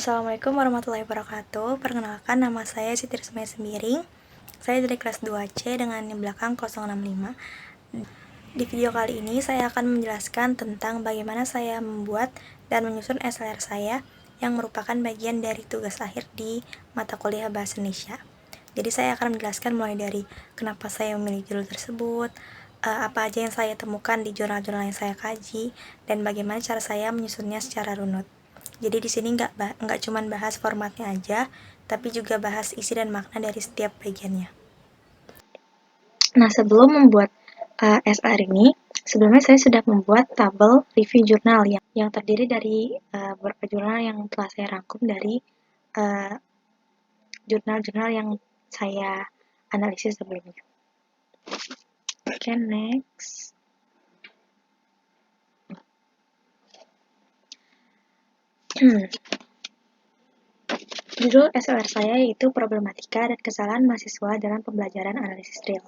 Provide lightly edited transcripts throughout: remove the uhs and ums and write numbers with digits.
Assalamualaikum warahmatullahi wabarakatuh. Perkenalkan, nama saya Siti Rismaya Sembiring. Saya dari kelas 2C dengan NIM belakang 065. Di video kali ini saya akan menjelaskan tentang bagaimana saya membuat dan menyusun SLR saya yang merupakan bagian dari tugas akhir di mata kuliah Bahasa Indonesia. Jadi saya akan menjelaskan mulai dari kenapa saya memilih judul tersebut, apa aja yang saya temukan di jurnal-jurnal yang saya kaji, dan bagaimana cara saya menyusunnya secara runut. Jadi di sini nggak cuman bahas formatnya aja, tapi juga bahas isi dan makna dari setiap bagiannya. Nah, sebelum membuat SR ini, sebelumnya saya sudah membuat tabel review jurnal yang terdiri dari beberapa jurnal yang telah saya rangkum dari jurnal-jurnal yang saya analisis sebelumnya. Oke, next. Judul SLR saya yaitu Problematika dan Kesalahan Mahasiswa dalam Pembelajaran Analisis Real.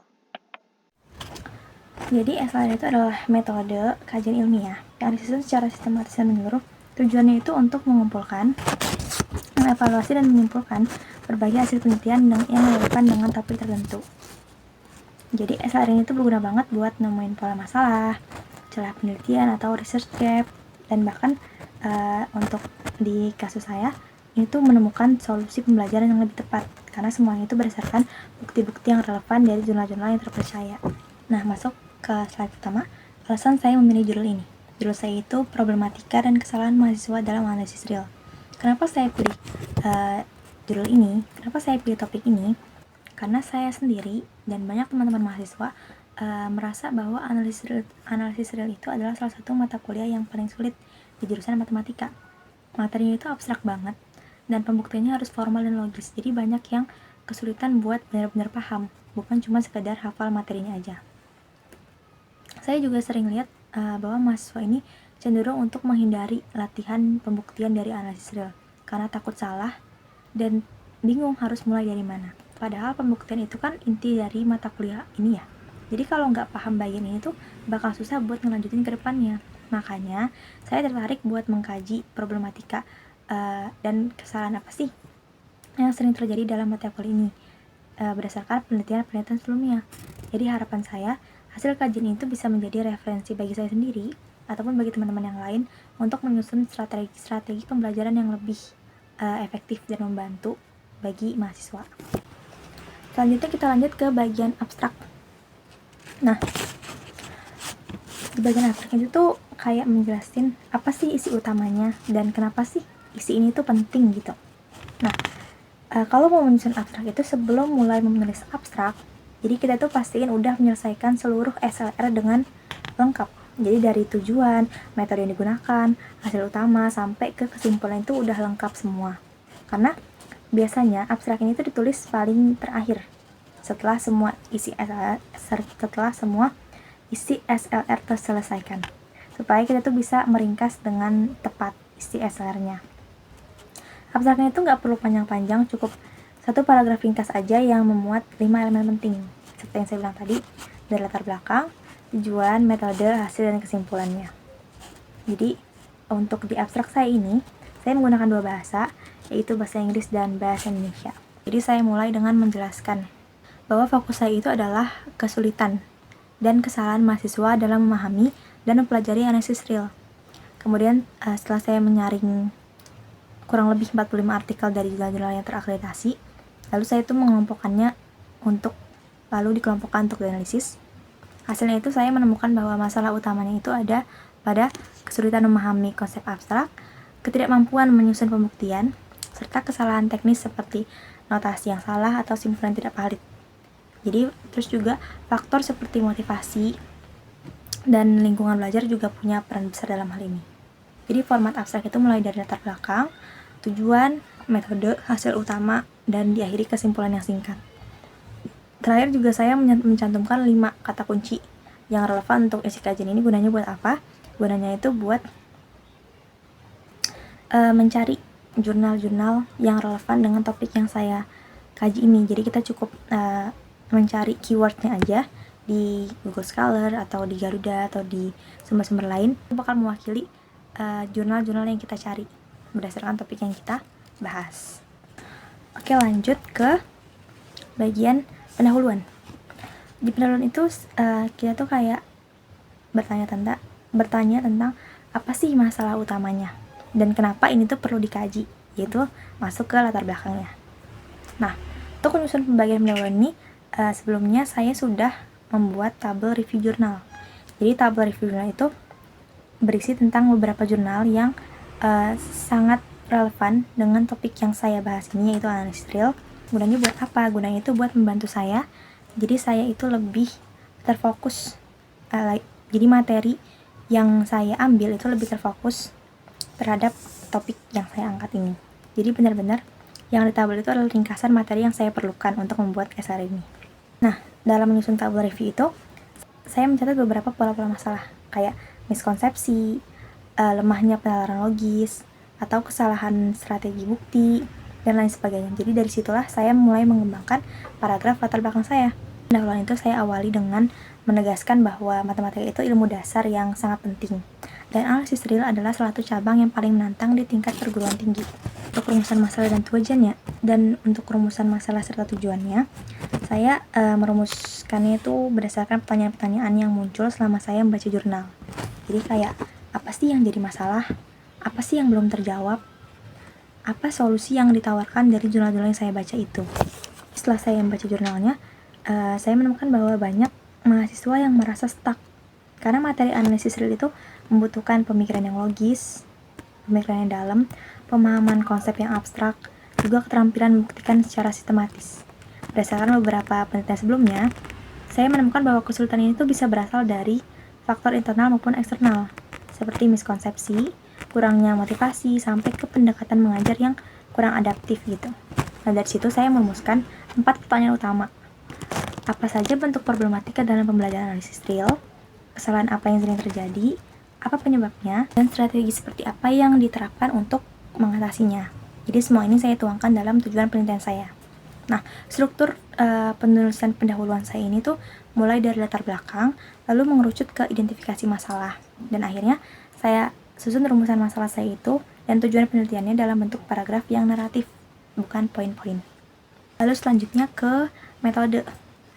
Jadi SLR itu adalah metode kajian ilmiah yang disusun secara sistematis dan menyeluruh. Tujuannya itu untuk mengumpulkan, mengevaluasi dan menyimpulkan berbagai hasil penelitian yang relevan dengan topik tertentu. Jadi SLR ini tuh berguna banget buat nemuin pola masalah, celah penelitian atau research gap, dan bahkan untuk di kasus saya itu menemukan solusi pembelajaran yang lebih tepat karena semuanya itu berdasarkan bukti-bukti yang relevan dari jurnal-jurnal yang terpercaya. Nah, masuk ke slide pertama, alasan saya memilih judul ini. Judul saya itu Problematika dan Kesalahan Mahasiswa dalam Analisis Real. Kenapa saya pilih judul ini? Kenapa saya pilih topik ini? Karena saya sendiri dan banyak teman-teman mahasiswa merasa bahwa analisis real itu adalah salah satu mata kuliah yang paling sulit di jurusan matematika. Materinya itu abstrak banget dan pembuktiannya harus formal dan logis. Jadi banyak yang kesulitan buat benar-benar paham, bukan cuma sekedar hafal materinya aja. Saya juga sering lihat bahwa mahasiswa ini cenderung untuk menghindari latihan pembuktian dari analisis real karena takut salah dan bingung harus mulai dari mana. Padahal pembuktian itu kan inti dari mata kuliah ini ya. Jadi kalau nggak paham bagian ini tuh bakal susah buat ngelanjutin ke depannya. Makanya saya tertarik buat mengkaji problematika dan kesalahan apa sih yang sering terjadi dalam mata kuliah ini berdasarkan penelitian-penelitian sebelumnya. Jadi harapan saya hasil kajian itu bisa menjadi referensi bagi saya sendiri ataupun bagi teman-teman yang lain untuk menyusun strategi pembelajaran yang lebih efektif dan membantu bagi mahasiswa. Selanjutnya kita lanjut ke bagian abstrak. Nah, di bagian abstrak itu tuh kayak menjelasin apa sih isi utamanya dan kenapa sih isi ini tuh penting gitu. Nah, kalau mau menyusun abstrak itu sebelum mulai menulis abstrak, jadi kita tuh pastiin udah menyelesaikan seluruh SLR dengan lengkap. Jadi dari tujuan, metode yang digunakan, hasil utama, sampai ke kesimpulan itu udah lengkap semua. Karena biasanya abstrak ini tuh ditulis paling terakhir setelah semua isi SLR terselesaikan. Supaya kita tuh bisa meringkas dengan tepat isi SLR-nya. Abstraknya itu nggak perlu panjang-panjang, cukup satu paragraf ringkas aja yang memuat 5 elemen penting. Seperti yang saya bilang tadi, dari latar belakang, tujuan, metode, hasil, dan kesimpulannya. Jadi, untuk di abstrak saya ini, saya menggunakan 2 bahasa, yaitu bahasa Inggris dan bahasa Indonesia. Jadi, saya mulai dengan menjelaskan bahwa fokus saya itu adalah kesulitan dan kesalahan mahasiswa dalam memahami dan mempelajari analisis real. Kemudian, setelah saya menyaring kurang lebih 45 artikel dari jurnal-jurnal yang terakreditasi, lalu saya itu mengelompokkannya lalu dikelompokkan untuk dianalisis. Hasilnya itu saya menemukan bahwa masalah utamanya itu ada pada kesulitan memahami konsep abstrak, ketidakmampuan menyusun pembuktian, serta kesalahan teknis seperti notasi yang salah atau simpulan tidak valid. Jadi terus juga faktor seperti motivasi dan lingkungan belajar juga punya peran besar dalam hal ini. Jadi format abstrak itu mulai dari latar belakang, tujuan, metode, hasil utama, dan diakhiri kesimpulan yang singkat. Terakhir juga saya mencantumkan 5 kata kunci yang relevan untuk isi kajian ini. Gunanya buat apa? Gunanya itu buat mencari jurnal-jurnal yang relevan dengan topik yang saya kaji ini. Jadi kita cukup mencari keywordnya aja di Google Scholar atau di Garuda atau di sumber-sumber lain. Itu bakal mewakili jurnal-jurnal yang kita cari berdasarkan topik yang kita bahas. Oke, lanjut ke bagian pendahuluan. Di pendahuluan itu kita tuh kayak bertanya tentang apa sih masalah utamanya dan kenapa ini tuh perlu dikaji, yaitu masuk ke latar belakangnya. Nah, untuk menyusun pembagian pendahuluan ini, sebelumnya saya sudah membuat tabel review jurnal. Jadi tabel review jurnal itu berisi tentang beberapa jurnal yang sangat relevan dengan topik yang saya bahas ini, yaitu analisis real. Gunanya buat apa? Gunanya itu buat membantu saya, jadi saya itu lebih terfokus, jadi materi yang saya ambil itu lebih terfokus terhadap topik yang saya angkat ini. Jadi benar-benar yang di tabel itu adalah ringkasan materi yang saya perlukan untuk membuat esai ini. Nah, dalam menyusun tabel review itu, saya mencatat beberapa pola-pola masalah, kayak miskonsepsi, lemahnya penalaran logis, atau kesalahan strategi bukti, dan lain sebagainya. Jadi dari situlah saya mulai mengembangkan paragraf latar belakang saya. Pendahuluan itu saya awali dengan menegaskan bahwa matematika itu ilmu dasar yang sangat penting, dan analisis real adalah salah satu cabang yang paling menantang di tingkat perguruan tinggi. Untuk rumusan masalah untuk rumusan masalah serta tujuannya, saya merumuskannya itu berdasarkan pertanyaan-pertanyaan yang muncul selama saya membaca jurnal. Jadi kayak, apa sih yang jadi masalah? Apa sih yang belum terjawab? Apa solusi yang ditawarkan dari jurnal-jurnal yang saya baca itu? Setelah saya membaca jurnalnya, saya menemukan bahwa banyak mahasiswa yang merasa stuck karena materi analisis real itu membutuhkan pemikiran yang logis, pemikiran yang dalam, pemahaman konsep yang abstrak, juga keterampilan membuktikan secara sistematis. Berdasarkan beberapa penelitian sebelumnya, saya menemukan bahwa kesulitan ini tuh bisa berasal dari faktor internal maupun eksternal, seperti miskonsepsi, kurangnya motivasi, sampai ke pendekatan mengajar yang kurang adaptif gitu. Nah, dari situ saya merumuskan 4 pertanyaan utama. Apa saja bentuk problematika dalam pembelajaran analisis real? Kesalahan apa yang sering terjadi? Apa penyebabnya? Dan strategi seperti apa yang diterapkan untuk mengatasinya? Jadi semua ini saya tuangkan dalam tujuan penelitian saya. Nah, struktur penulisan pendahuluan saya ini tuh mulai dari latar belakang, lalu mengerucut ke identifikasi masalah, dan akhirnya saya susun rumusan masalah saya itu dan tujuan penelitiannya dalam bentuk paragraf yang naratif, bukan poin-poin. Lalu selanjutnya ke metode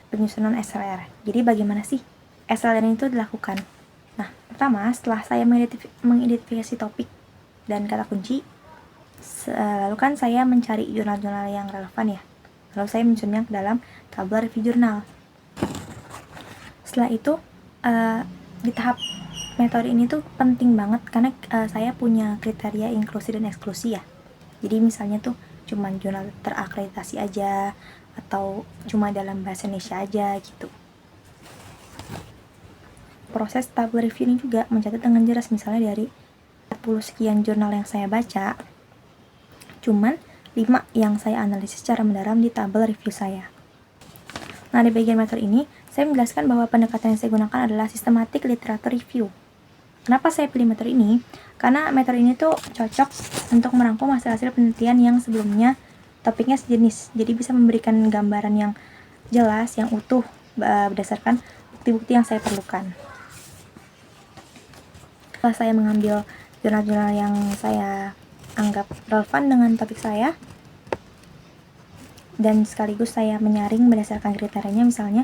penyusunan SLR. Jadi bagaimana sih SLR itu dilakukan? Nah, pertama setelah saya mengidentifikasi topik dan kata kunci, lalu kan saya mencari jurnal-jurnal yang relevan ya. Lalu saya menyusunnya ke dalam tabel review jurnal. Setelah itu di tahap metode ini tuh penting banget karena saya punya kriteria inklusi dan eksklusi ya. Jadi misalnya tuh cuma jurnal terakreditasi aja atau cuma dalam bahasa Indonesia aja gitu. Proses tabel review ini juga mencatat dengan jelas, misalnya dari 40 sekian jurnal yang saya baca, cuman 5 yang saya analisis secara mendalam di tabel review saya. Nah, di bagian metode ini, saya menjelaskan bahwa pendekatan yang saya gunakan adalah systematic literature review. Kenapa saya pilih metode ini? Karena metode ini tuh cocok untuk merangkum hasil-hasil penelitian yang sebelumnya topiknya sejenis. Jadi bisa memberikan gambaran yang jelas, yang utuh berdasarkan bukti-bukti yang saya perlukan. Setelah saya mengambil jurnal-jurnal yang saya anggap relevan dengan topik saya, dan sekaligus saya menyaring berdasarkan kriterianya, misalnya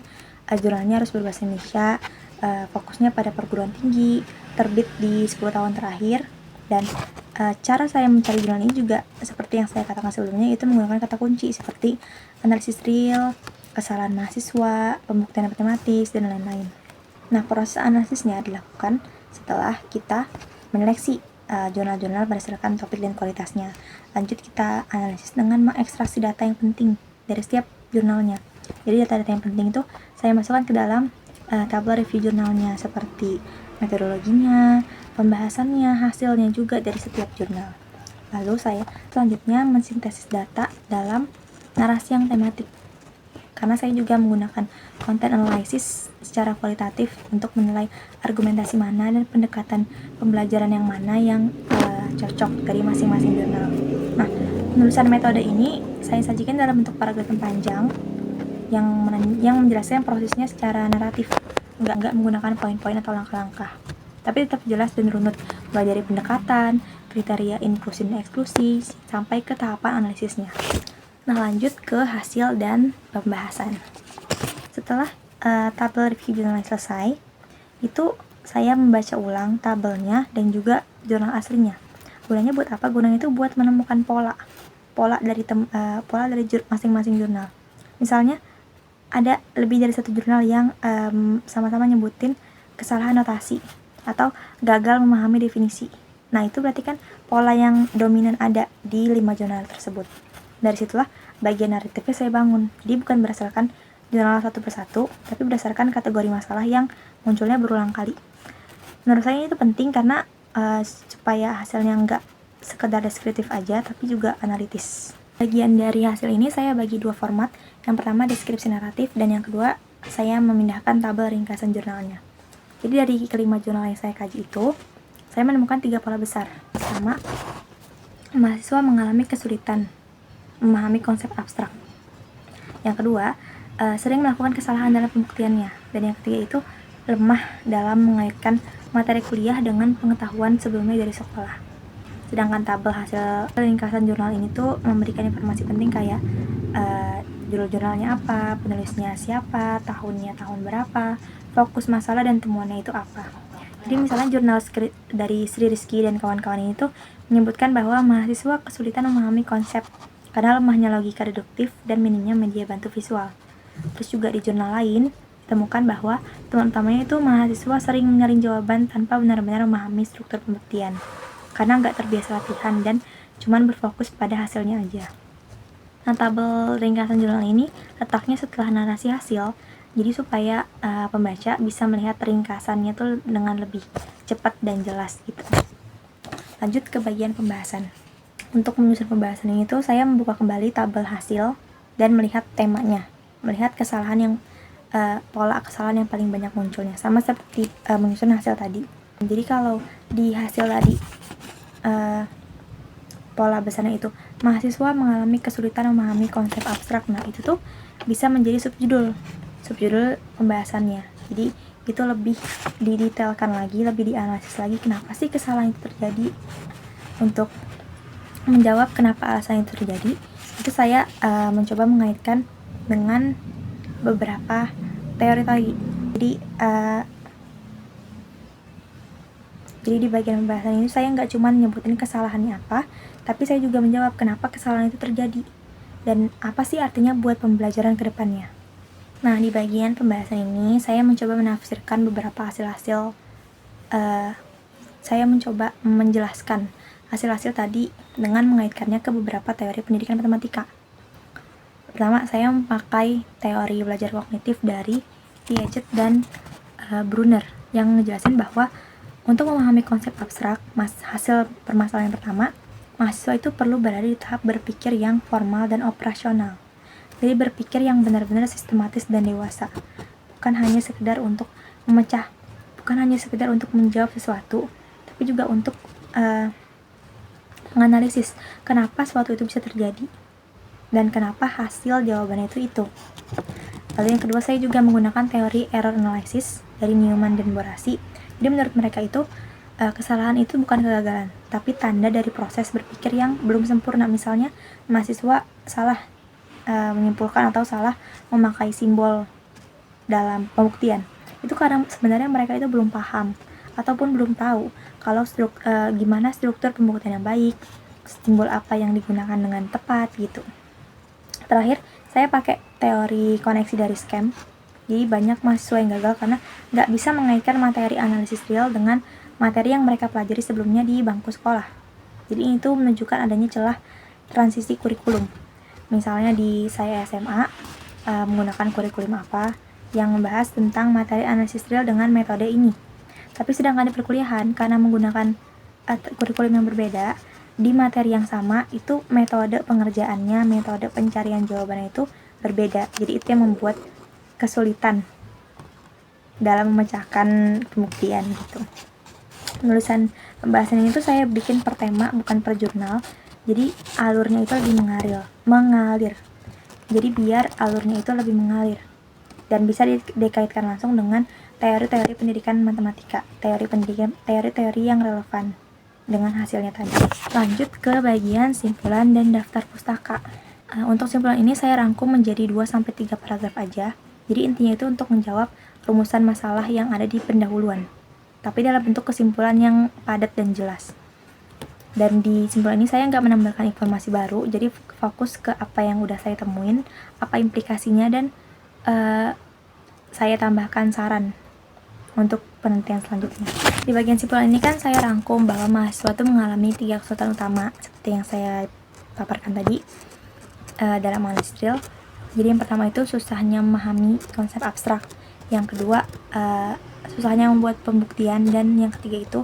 jurnalnya harus berbahasa Indonesia, fokusnya pada perguruan tinggi, terbit di 10 tahun terakhir, dan cara saya mencari jurnal ini juga seperti yang saya katakan sebelumnya, itu menggunakan kata kunci seperti analisis real, kesalahan mahasiswa, pembuktian matematis, dan lain-lain. Nah, proses analisisnya dilakukan setelah kita menyeleksi jurnal-jurnal berdasarkan topik dan kualitasnya. Lanjut kita analisis dengan mengekstraksi data yang penting dari setiap jurnalnya. Jadi data-data yang penting itu saya masukkan ke dalam tabel review jurnalnya, seperti metodologinya, pembahasannya, hasilnya juga dari setiap jurnal. Lalu saya selanjutnya mensintesis data dalam narasi yang tematik, karena saya juga menggunakan content analysis secara kualitatif untuk menilai argumentasi mana dan pendekatan pembelajaran yang mana yang cocok dari masing-masing jurnal. Nah, penulisan metode ini saya sajikan dalam bentuk paragraf yang panjang yang menjelaskan prosesnya secara naratif, nggak menggunakan poin-poin atau langkah-langkah, tapi tetap jelas dan runut, mulai dari pendekatan, kriteria inklusi dan eksklusi, sampai ke tahapan analisisnya. Nah, lanjut ke hasil dan pembahasan. Setelah tabel review jurnal selesai, itu saya membaca ulang tabelnya dan juga jurnal aslinya. Gunanya buat apa? Gunanya itu buat menemukan pola dari masing-masing jurnal. Misalnya ada lebih dari satu jurnal yang sama-sama nyebutin kesalahan notasi atau gagal memahami definisi. Nah, itu berarti kan pola yang dominan ada di 5 jurnal tersebut. Dari situlah bagian naratifnya saya bangun. Jadi bukan berdasarkan jurnal satu persatu, tapi berdasarkan kategori masalah yang munculnya berulang kali. Menurut saya itu penting karena supaya hasilnya nggak sekedar deskriptif aja, tapi juga analitis. Bagian dari hasil ini saya bagi 2 format. Yang pertama deskripsi naratif, dan yang kedua saya memindahkan tabel ringkasan jurnalnya. Jadi dari kelima jurnal yang saya kaji itu, saya menemukan 3 pola besar. Pertama, mahasiswa mengalami kesulitan memahami konsep abstrak. Yang kedua, sering melakukan kesalahan dalam pembuktiannya. Dan yang ketiga itu lemah dalam mengaitkan materi kuliah dengan pengetahuan sebelumnya dari sekolah. Sedangkan tabel hasil ringkasan jurnal ini tuh memberikan informasi penting kayak jurnalnya apa, penulisnya siapa, tahunnya tahun berapa, fokus masalah dan temuannya itu apa. Jadi misalnya jurnal dari Sri Rizky dan kawan-kawan ini tuh menyebutkan bahwa mahasiswa kesulitan memahami konsep karena lemahnya logika deduktif dan minimnya media bantu visual. Terus juga di jurnal lain ditemukan bahwa teman utamanya itu mahasiswa sering menyaring jawaban tanpa benar-benar memahami struktur pembuktian karena nggak terbiasa latihan dan cuman berfokus pada hasilnya aja. Nah, tabel ringkasan jurnal ini letaknya setelah narasi hasil, jadi supaya pembaca bisa melihat ringkasannya tuh dengan lebih cepat dan jelas gitu. Lanjut ke bagian pembahasan. Untuk menyusun pembahasan ini tuh saya membuka kembali tabel hasil dan melihat temanya, melihat kesalahan yang pola kesalahan yang paling banyak munculnya, sama seperti menyusun hasil tadi. Jadi kalau di hasil tadi pola besarnya itu mahasiswa mengalami kesulitan memahami konsep abstrak, nah itu tuh bisa menjadi subjudul pembahasannya. Jadi itu lebih didetailkan lagi, lebih dianalisis lagi kenapa sih kesalahan itu terjadi. Untuk menjawab kenapa alasan itu terjadi, itu saya mencoba mengaitkan dengan beberapa teori tadi. Jadi di bagian pembahasan ini saya nggak cuma nyebutin kesalahannya apa, tapi saya juga menjawab kenapa kesalahan itu terjadi dan apa sih artinya buat pembelajaran ke depannya. Nah, di bagian pembahasan ini saya mencoba menafsirkan beberapa hasil-hasil. Saya mencoba menjelaskan hasil-hasil tadi dengan mengaitkannya ke beberapa teori pendidikan matematika. Pertama, saya memakai teori belajar kognitif dari Piaget dan Brunner yang ngejelasin bahwa untuk memahami konsep abstrak, hasil permasalahan yang pertama, mahasiswa itu perlu berada di tahap berpikir yang formal dan operasional. Jadi berpikir yang benar-benar sistematis dan dewasa. Bukan hanya sekedar untuk menjawab sesuatu, tapi juga untuk menganalisis kenapa suatu itu bisa terjadi dan kenapa hasil jawabannya itu. Lalu yang kedua, saya juga menggunakan teori error analysis dari Newman dan Borasi. Jadi menurut mereka itu kesalahan itu bukan kegagalan, tapi tanda dari proses berpikir yang belum sempurna. Misalnya mahasiswa salah menyimpulkan atau salah memakai simbol dalam pembuktian. Itu karena sebenarnya mereka itu belum paham ataupun belum tahu kalau gimana struktur pembuktian yang baik, simbol apa yang digunakan dengan tepat gitu. Terakhir, saya pakai teori koneksi dari scam. Jadi banyak mahasiswa yang gagal karena nggak bisa mengaitkan materi analisis real dengan materi yang mereka pelajari sebelumnya di bangku sekolah. Jadi itu menunjukkan adanya celah transisi kurikulum. Misalnya di saya SMA menggunakan kurikulum apa yang membahas tentang materi analisis real dengan metode ini. Tapi sedangkan di perkuliahan, karena menggunakan kurikulum yang berbeda, di materi yang sama itu metode pengerjaannya, metode pencarian jawabannya itu berbeda. Jadi itu yang membuat kesulitan dalam memecahkan pembuktian gitu. Penulisan pembahasan ini tuh saya bikin per tema bukan per jurnal. Jadi alurnya itu lebih mengalir. Jadi biar alurnya itu lebih mengalir dan bisa dikaitkan langsung dengan teori-teori pendidikan matematika, teori yang relevan dengan hasilnya tadi. Lanjut ke bagian simpulan dan daftar pustaka. Untuk simpulan ini saya rangkum menjadi 2-3 paragraf aja. Jadi intinya itu untuk menjawab rumusan masalah yang ada di pendahuluan, tapi dalam bentuk kesimpulan yang padat dan jelas. Dan di simpulan ini saya nggak menambahkan informasi baru, jadi fokus ke apa yang udah saya temuin, apa implikasinya, dan saya tambahkan saran untuk penelitian selanjutnya. Di bagian simpulan ini kan saya rangkum bahwa mahasiswa itu mengalami 3 kesulitan utama seperti yang saya paparkan tadi dalam analisis drill. Jadi yang pertama itu susahnya memahami konsep abstrak, yang kedua susahnya membuat pembuktian, dan yang ketiga itu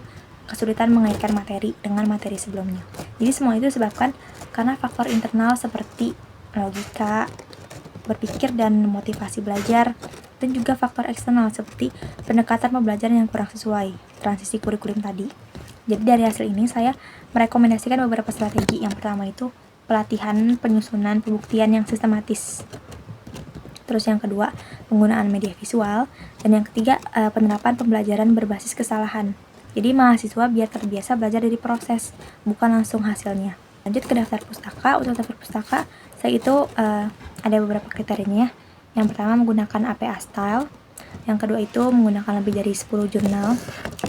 kesulitan mengaitkan materi dengan materi sebelumnya. Jadi semua itu disebabkan karena faktor internal seperti logika, berpikir, dan motivasi belajar, dan juga faktor eksternal seperti pendekatan pembelajaran yang kurang sesuai, transisi kurikulum tadi. Jadi dari hasil ini saya merekomendasikan beberapa strategi. Yang pertama itu pelatihan, penyusunan, pembuktian yang sistematis. Terus yang kedua, penggunaan media visual, dan yang ketiga, penerapan pembelajaran berbasis kesalahan. Jadi mahasiswa biar terbiasa belajar dari proses, bukan langsung hasilnya. Lanjut ke daftar pustaka. Untuk daftar pustaka, saya itu ada beberapa kriterianya. Yang pertama menggunakan APA Style, yang kedua itu menggunakan lebih dari 10 jurnal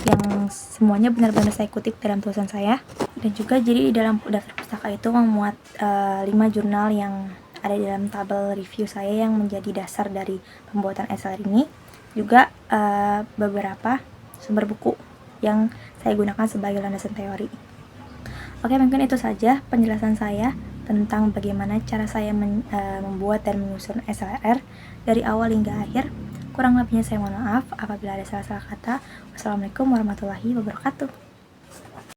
yang semuanya benar-benar saya kutip dalam tulisan saya. Dan juga jadi di dalam daftar pustaka itu memuat 5 jurnal yang ada di dalam tabel review saya yang menjadi dasar dari pembuatan SLR ini. Juga beberapa sumber buku yang saya gunakan sebagai landasan teori. Oke, mungkin itu saja penjelasan saya tentang bagaimana cara saya membuat dan menyusun SLR dari awal hingga akhir. Kurang lebihnya saya mohon maaf apabila ada salah-salah kata. Wassalamualaikum warahmatullahi wabarakatuh.